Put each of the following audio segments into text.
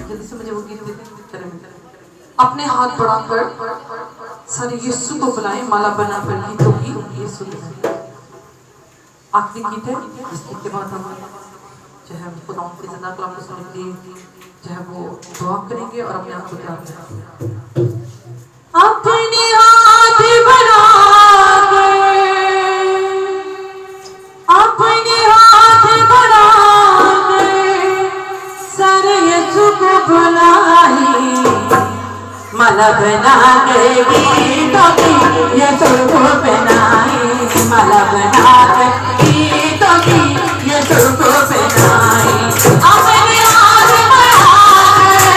जल्दी से मुझे वो गीत देते। अपने हाथ बढ़ाकर सारे यीशु को बुलाएं, माला बनाकर गीतों की यीशु के आखिरी गीत है। इस गीत के बाद हम जो है खुदा की ज़िंदा कलाम को सुनने के लिए जो है वो दुआ करेंगे और अपने आप को तैयार करेंगे। अपने हाथ बढ़ा अपने हाथ बढ़ा सारे यीशु को बुलाए, माला बना के गीतों की यीशु को पहनाए, माला बना के गीतों की यीशु को पहनाए। अपने हाथ बढ़ाए,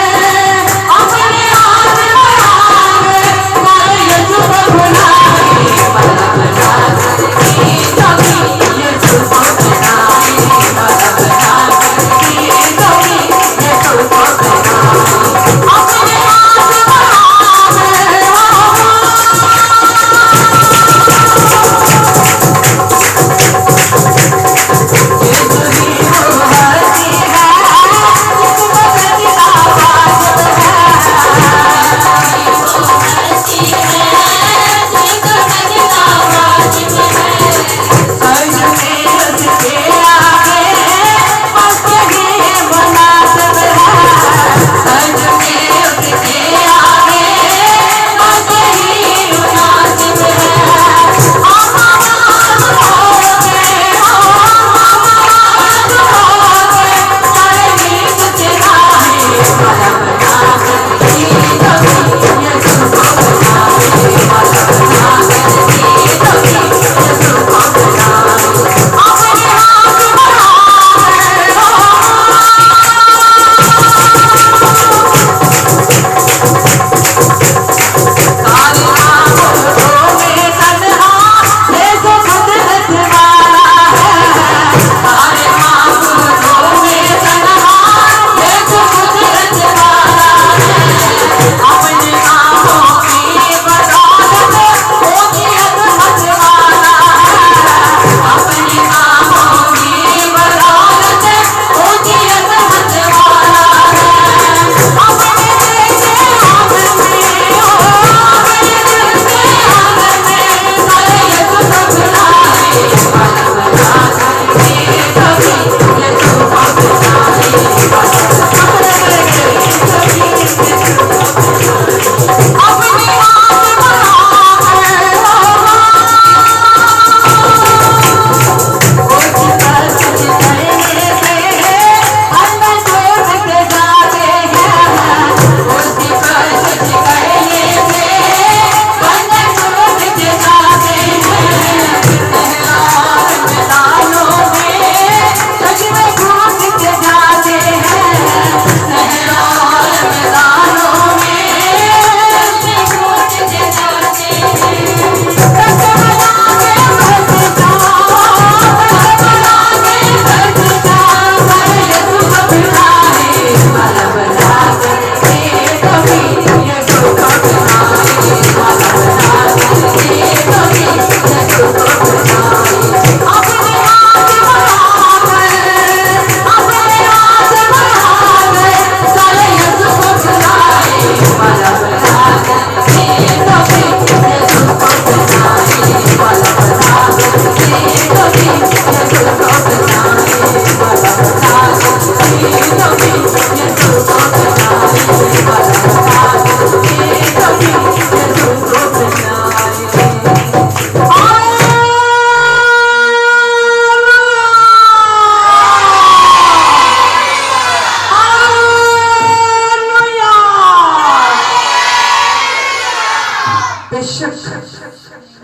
अपने हाथ बढ़ाए सारे यीशु को बुलाए, माला बना के गीतों की यीशु को पहनाए, माला बना के गीतों की यीशु को पहनाए। अपने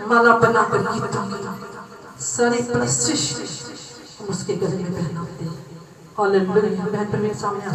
माला बनाकर गीतों की सारी प्रतिष्ठा उसके गले में पहनाते हैं। हालेलुया। बहन पर मेरे सामने आ